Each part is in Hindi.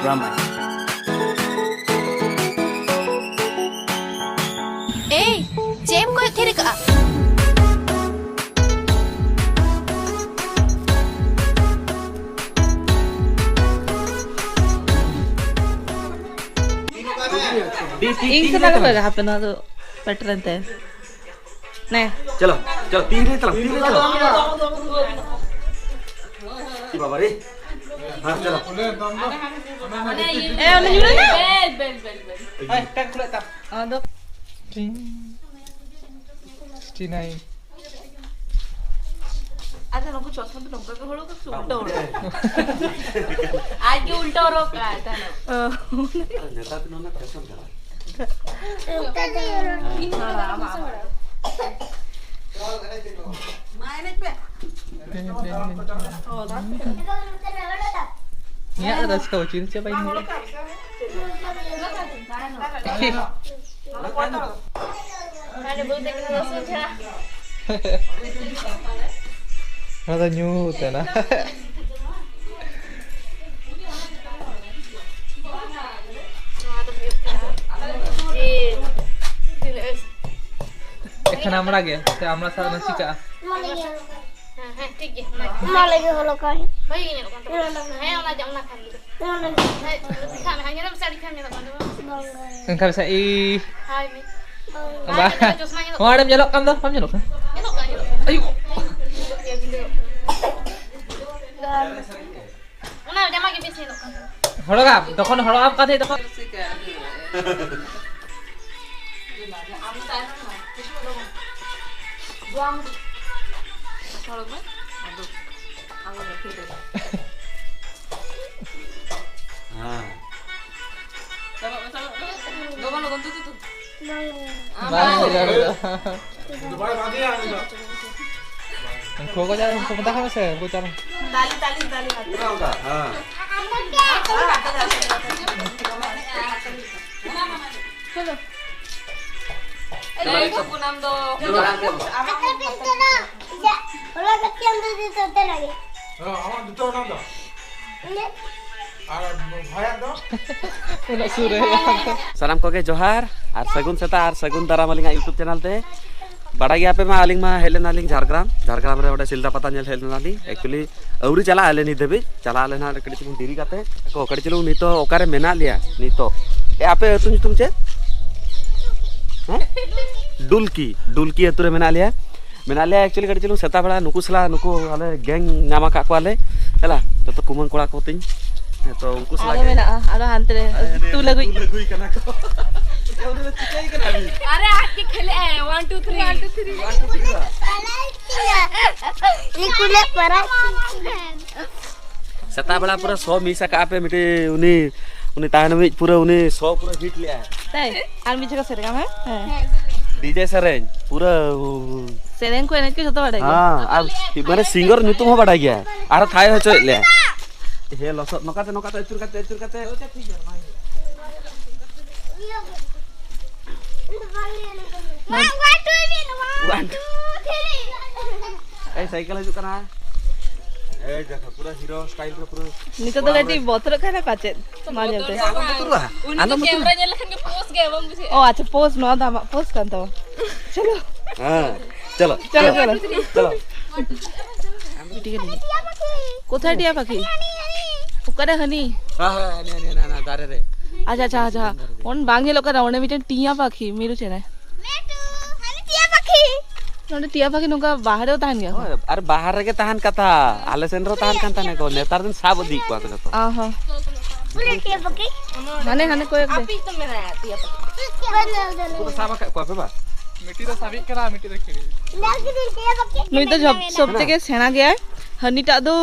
Ramai. Jem ko thiri ka. Ing kenal apa gak HP na tuh veteran teh. Nah, चलो चलो तीन रे चलो ये बाबा रे हाँ चलो udah juga na. Bel. Ay, tak kulit tak. Dok. 69. Ada nunggu cosma tuh nunggu kalau ke udah udah. आज के उल्टा हो रहा था ना नेता भी नोना कैसा बना Nya ada sekaucin siapa ini? Ada nyut ya na. এখানে আমরা গে তে আমরা সারা না শিকা ठीक है Malagi holo kai. भाई ये लोग है ना जाऊँ खाली दिखा मैं हंगे ना साड़ी खाने लगा engkau bisa हाय मैं Mbak. Mau ada nyelok kamu tuh, kamu nyelok kan? ये लोग Ayo. ना जमा के पीछे लोग হলো কাম তখন হলো কাম কাছে তখন हाँ Kau kau jangan kau mentah kan saya, kau jangan. Tali. पूरा होगा हाँ Itu punam do. Akal pintu na. Ja, hola kaki ambil di sote lagi. আমার দুটো নাম দাও Ini. আর ভাইয়া দাও Udah sore. salam koge johar ar sagun seta ar sagun daramaling YouTube channel te बड़ा गया पे मैं आलिंग में हेले नालिंग झारग्राम रे ओडे सिलदा पता नेल हेले नाली एक्चुअली अउरी चला आले नी देबी चला आले ना कड़ी चुन देरी काते को कड़ी चलू नी तो ओकारे मेना लिया नी तो ए आपे तुम चे हैं डुलकी अतुरे मेना लिया एक्चुअली कड़ी चलू सेता बड़ा नुकु सला नुकु आले गैंग नामा का को आले हला तो कुमन कोड़ा को तिन तो उनको सला Ada mana? Ada hantre. Tu lagu. लगुई कना को उन्हें चिकाई कना भी अरे आज के खेले 1 2 3 Ini kulit parah. सेता बड़ा पूरा 100 मिसा का पे मिटे उन्हें तान में पूरा उन्हें 100 पूरा हिट लिया Tai, army jaga sergam है. डीजे सरेंज पूरा Sereng ko enak ke joto ada. हां अब माने सिंगर नुतुम हो बड़ा गया आर थाय हो चले हे लसत नकाते चुर काते ए साइकिल हिजुक कना ए देखो पूरा हीरो स्टाइल रे पूरा Nito to gati botor kana pacet. Manja te. आलो मत कैमरा ने लखन के पोस्ट गए वो मुझे Oh, acha post no dama post kan to. Chalo. हां चलो Chalo. কোথায় টিয়া পাখি ওখানে হানি हां ना दारे रे আচ্ছা ওন বাঙে লোকেরা ওনে মিটেন টিয়া পাখি মিরু চেনে Ini dia pakai. নন্ডে টিয়া পাখি নৌকা বাহারেও তাহান গিয়া अरे बाहर रे के ताहन कथा आले सेंरो ताहन कांता ने को नेतार दिन सब दी को तो आहा Boleh dia pakai. হানে হানে কয়েক দে अभी तो मेरा टिया Benar. पूरा सामा को पे बा मिट्टी तो साबिक करा मिट्टी रखी दी Lagi dia pakai. নুই তো সব থেকে সেনা গিয়া হানিটা তো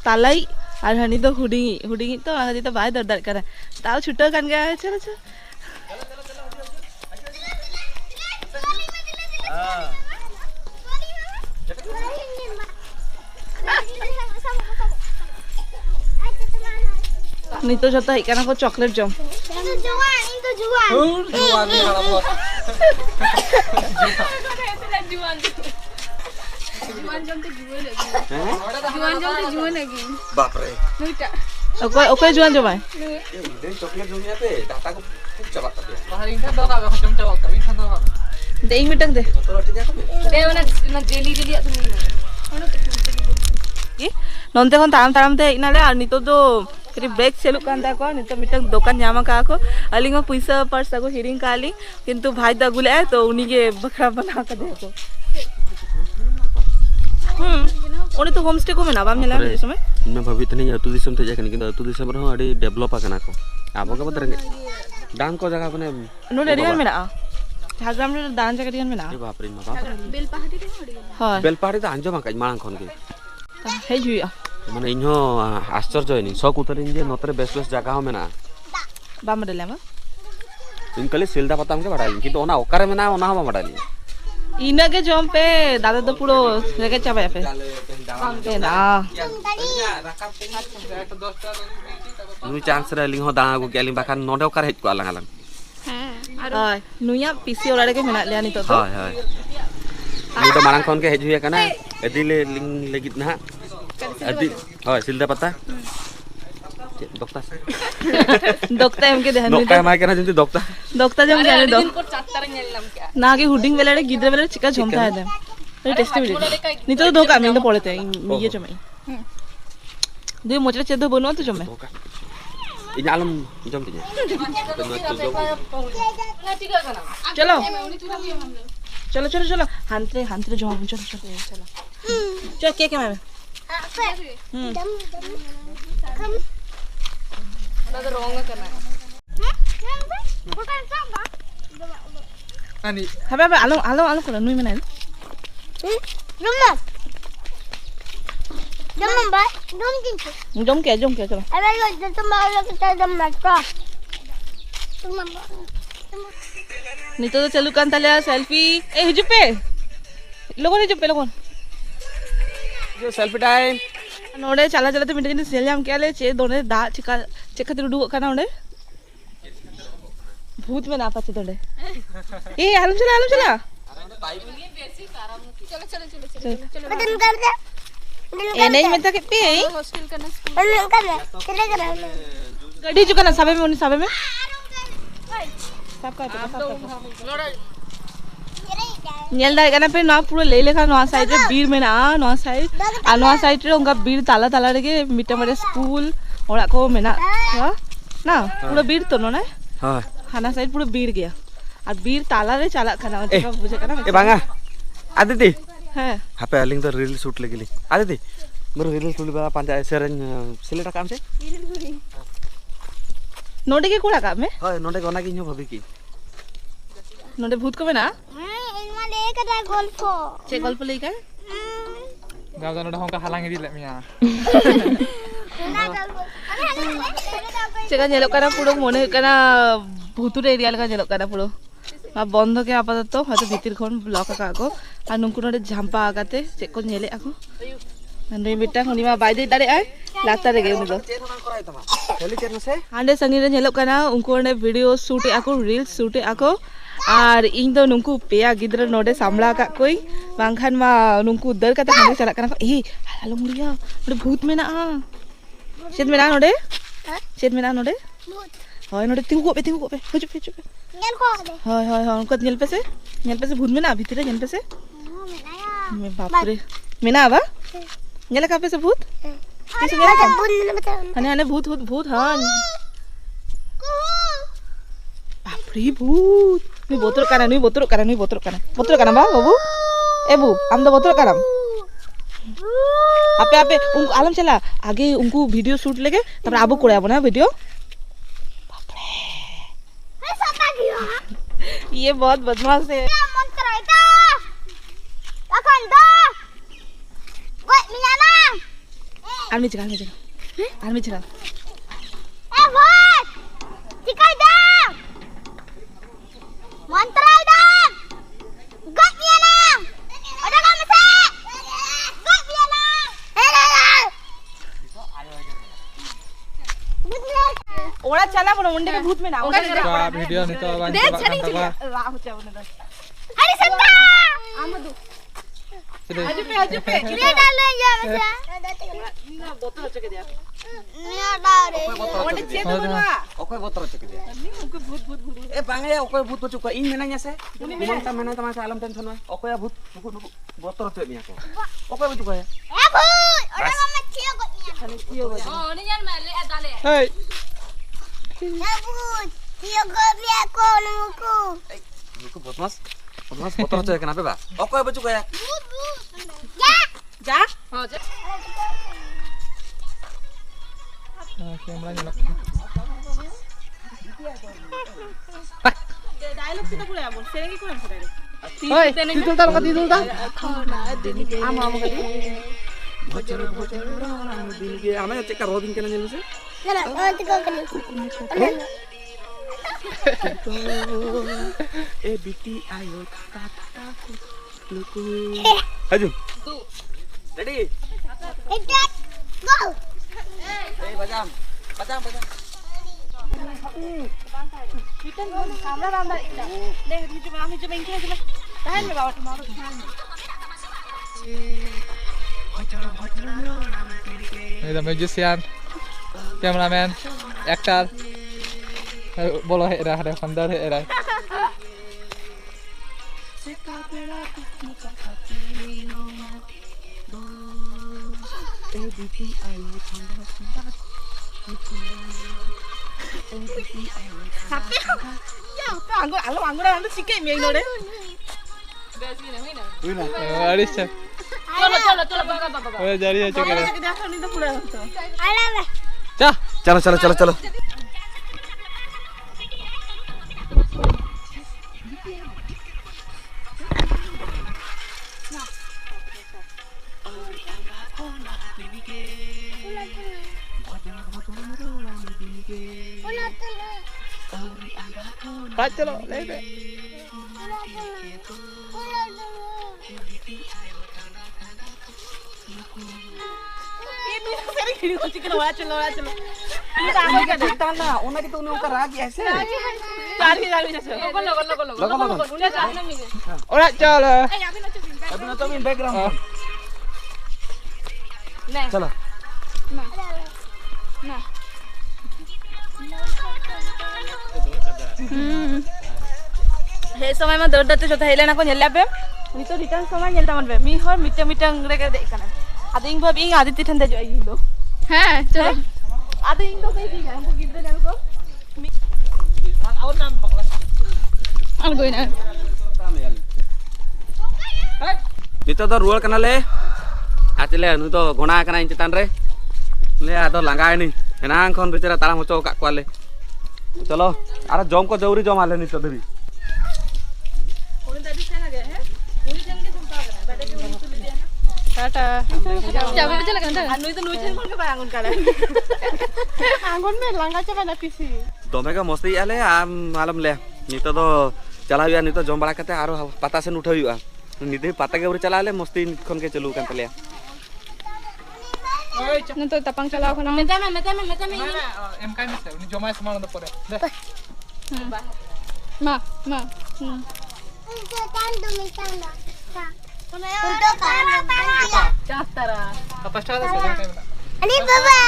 তালাই আর হানি তো হুডিঙি তো হানি তো বাই দরদার করে তাও ছুটো কান গিয়া চলো চলো নুই তো যত এখানে কো চকলেট জম Itu jual. jual di kalau buat जुआन जम तो जुए लगी जुआन जम तो जुए लगी बाप रे नोटा ओके जुआन जो भाई Den coklat dunia pe, data ko खूब चबात tapi. Hari ini kan dah tak macam cakap, tapi kan dah. दे एक minute they Betul aja kan? Deh, una jelly at me. नोंते खन ताराम ते इनाले और नितो तो करी ब्रेक सेलु कान ता को नितो मिटक दुकान जामा का को अलिंग में पैसा पर्स को हिरिंग काली किंतु भाई दा गुले है तो उन्हीं के बकरा बना कर दे को उन्हें तो होम स्टे को मेना बाम नेला इस समय मैं भावित नहीं अतु दिसम ते जाकन किंतु अतु दिसम रहो अडी डेवलप आकना को आबो के बदरंगे डांग को जगह बने नो रेडियन मेना झारग्राम रे दान जगह रेडियन मेना बाप रे बाप Bel pahadi deh hodi. हां बेलपाड़ी त आंजो माका मांग खन के हे जुया माने इन्हो आश्चर्य होइनी सब उतरिन जे नतरे बेस बेस जगह हो मेना बाम डेलेमा इनकले सिलदा पताम के बडाली किंतु ओना ओकारे मेना ओना हम बडाली इना के जम पे दादा तो पुरो लेके चाबा पे ना नुई चांस रे लिंग हो दांगा को गेलिंग बाखान नोडे ओकार हेज को आलांग आलांग हाय नुया पीसी ओराडे के मेना लिया नितो तो हाय हाय नु तो मारंग खन के हेज हुया कना एदिले लिंग लेगित ना एदि हाय सिलदा पता dokta dokta em ke dehan dokta mai kana jinti dokta dokta jam jane do Ko chatter ngelam kya. ना के हुडिंग वेलाडे गिद्रे वेलाडे चिका झोमता है दे अरे टेस्टी वीडियो नितो तो धोका में तो पड़ते ये जमे दे मोचरा चेदो बनो तो जमे ini alam jom tinya Na tiga kana. चलो Uni tu lagi हम लोग. चलो चलो चलो हांतरे हांतरे जो हम चलो चलो चलो चल के मैं Ada wrong kana. Ani, हबे हबे आलो आलो आलो कर नुई मना Rumah. Rumah mbak, rumah tinggi. जम के चलो Ada lo rumah lo kita rumah ka. Rumah mbak. नितो तो चलू कांता ले सेल्फी ए हिजु पे लोगों हिजु पे लोगों जो सेल्फी टाइम नोडे चला चला तो मिनट जिन सेल जाम क्या ले चे दोने दा चिका चिका तिरु डू खाना उन्हें भूत में ना पाचे दोने ए आलम चला Betul kan deh? ए नहीं मैं तो के पे Hostel kana. Betul kan deh? Kita kan. गड्डी चुका ना साबे में उन्हें साबे में सब का नेल दा गाना पे ना पूरा ले लेखा नवा साइड रे बीर में ना नवा साइड आ नवा साइड रे उनका बीर ताला ताला रे के मिटे मरे स्कूल ओड़ा को में ना ना पूरा बीर तो ना हां खाना साइड पूरा बीर गया और बीर ताला रे चला खाना मतलब बुझे करना ए बांगा आदिति है हापे अलिंग तो रील शूट लेगिली आदिति मोर रील शूट बा पांजा सेरेन सिलेटा काम से नोडे के कोड़ा का में हाय नोडे गना की न्यो भाभी की नोडे भूत को में ना Ini lek ada golfo. चे गल्प लेका dah dah dah hongkah halang ini lek mia. चेका नेलो करा पुरो मने करा भूतुर एरिया लगा नेलो करा पुरो आ बंद के आपातत हयतो भितिर खन ब्लॉक का को आ नुंकु नोडे झांपा आगाते चेक को नेले आको नंदे बेटा खनिमा बायदे दारे आय लाता रे गेउ दो हेली चेन से हांडे संगी रे नेलो कना उनको ने वीडियो शूट आको रील्स शूट आको और इन दो नुंकु पेया गिद्र नोडे सामला का कोई बांखान मा नुंकु दर का हांडे चला कना ए हालो मुड़िया नोडे भूत में ना चेत में ना नोडे चेत में ना नोडे हाय नोडे तिंगु पे हुजु पे Ngan ko deh. हाय हाय हाय उनको नेल पे से भूत में ना भीतर नेल पे से मैं बाप रे में ना आवा नेल का पे से भूत किसे नेल का Bun betul. हने हने भूत हां बाप रे भूत नुई बोतल काना बा बाबू ए बू आम दो बोतल काना आपे आपे उनको आलम चला आगे उनको वीडियो शूट लेके तब आबू कोड़े आबो ना वीडियो Siapa dia? ये बहुत बदमाश है Monster itu. Akan dah. Gue minyak. Army चला Bos. Cikai dah. Monster itu. Gue minyak. Ada kamu sih? Gue minyak. ओड़ा चला बोलो मुंडे पे भूत में ना ओड़ा चला Ka video ni to ban coba kan apa. Rahu चावने दो Hari Santa. Sudah. हजू पे Dia dah lu ya masa. ना बोतल हो चुके दिया Onde cek tu mana? Okoy botor cek dia. Ni unku भूत भूत भूत. Bangnya okoy भूत बचु को इन menanya se. Umang ta menanya sama alam tension wa. Okoy भूत nuku nuku botor cek ni aku. Okoy baju ko ya. Orang mama cio kok ni. Oh, ni jangan malu ada le. Hei. Abut. Cio kok ni aku nunggu. Nuku botmas. Botmas botor cek kenapa, Pak? Okoy baju ko ya. Ya. Ja? Oh, je. Kamera nyolok. Dialog kita boleh abon. Sereng ikut apa tadi? Hoi, tidur tak makan tidur tak? Ama ama kadi. Amanya cek rodin kena nyelu se. Nana, orang tu kau kena. Biti ayo kataku luku. Aju. Ready? Hebat. Go. Bajam. Kita kamera randa ina. Deh, kami cuma ingin aja. Tahan me bawa tomorrow. Ini dah magician, cameraman, actor. Bolo era, ada founder era. Ya, anggur anda sikit mi ini deh. Aris cak. Cholo, baba. Oh jadi aja Kalau kira. kita akan itu pulang tu. Alam. Cah. Chalo. Pak chalo, lebe. Ini sering gini kau cikgu wajib. Kita ambil ke tanah, una kita uni ukar lagi ese. Cari saja. Logo. Udah jangan minggu. Orang chalo. Tapi nanti min background. Nah. Chalo. हे समय में दौड़ दौड़ते जोता हेलेना को नेल्ला पे नितो रिटर्न समय नेल्ता मन पे मी हर मिटे रे के देख कना आदि इंग भाब इंग आदि तिठन दे जो इंग दो हाँ चलो आदि इंग दो कहीं दी है हमको गिद्दे जाने को और नाम पकड़ा और कोई ना Nito do rual kana le. Atile anu to gona kana in chetan re. Le ado langa ni. Enang kon bicara tara moco kak kwale. Chalo, ara jom ko jauri jom ale nito debi. उन दादी से ना गए हैं उन्हीं जन के संता करना बैठे के उन्हीं तुले दिया टाटा चाबी पे चला गंदा अनु तो नुचन कौन के पाए आंगन काले आंगन में लंगा चबा ना किसी Dome ka mosti ale malam le. Nito do chala huya nito jom bada kate aro pata sen utha huya. Nide pata ke uri chala ale mosti kon ke chalu kan tale. न तो तपंग चलाओ खाना Metame. MK ni saya, ini jomai semua untuk pada. Deh. माँ Untuk kan? चाहता Apa cara saya kamera? Ani baba.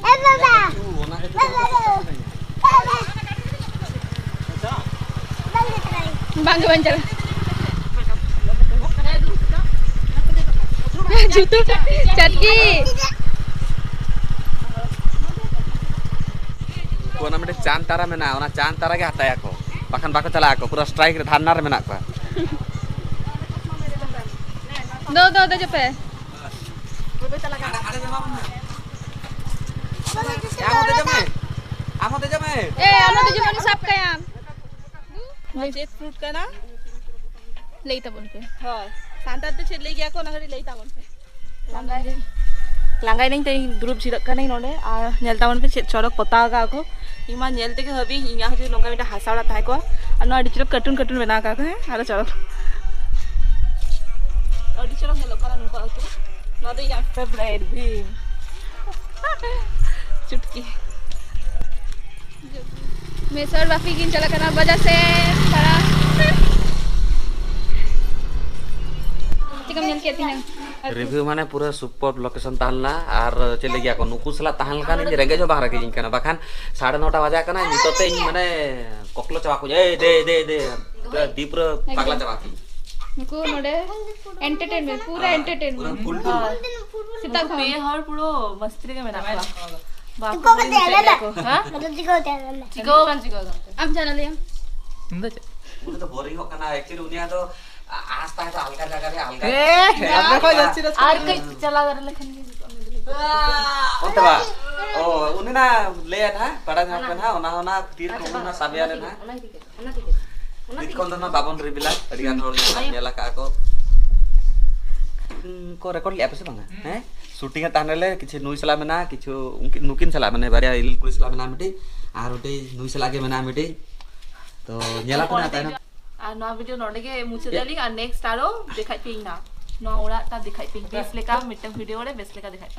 Baba. बांग बन चला जूतों चटकी Ko na mede cantara mena, ona cantara ke hatai ako. Bahkan bako chala ako, pura strike re dhanar re mena ko. दो जो पे Amo te jame. ए आना तो जो मैंने सब का यार जेट फ्रूट का ना लेता बोल पे हाँ सांता तो चले गया को नगरी लेता बन पे langai neng teh grup sidak kan neng nonde nyelta mon pe chorok pota ka ko ima nyelte ke habi inya haju nongka mita hasawla thai ko anu adi chorok cartoon bena ka ko ara chorok adi chorok nelo kala nongka ko node ya favorite bhi चुटकी मैं सर वाफी किन चला करना वजह से सारा चिकन मिल के थी ना रिव्यू माने पूरा सुपर लोकेशन ताहलना और चले गया को नुकु सला ताहल का नहीं रेंगे जो बाहर के जिन करना बाखान 9:30 बजा करना नितोते इन माने कोकलो चवा को ए दे दीप रे पागला चवा की नुकु नोडे एंटरटेनमेंट पूरा एंटरटेनमेंट फुल सीता पे हर पुरो मस्ती के मेरा Chico ka tela na. Ano chico tela na. Chico बन चिको अब जाना लिया Hindi. उन्हें तो बोरिंग होगा ना एक्चुअली उन्हें तो आस्ता है तो हल्का जगह पे हल्का देखो जच्ची और कई चला कर लखन होता बा ओ उन्हें ना ले ना बड़ा ना पे ना ओना तीर को ना साबिया ले ना दिखों तो ना बाबन रिबिला अडिगान रोल नेला का को रेकॉर्ड लिया पे से बंगा हैं शूटिंग ताने ले किछु नुई सला में ना किछु नुकिन सला में बारिया इल पुलिस सला में ना मिटी आर ओटे नुई सला के में ना मिटी तो नेला को ना ताना আর নয়া ভিডিও নডেগে মুছে দেলি আর নেক্সট আরো দেখাই পেই না নয়া ওরা তা দেখাই পেই বেস লেকা মিটম ভিডিও রে বেস লেকা দেখাই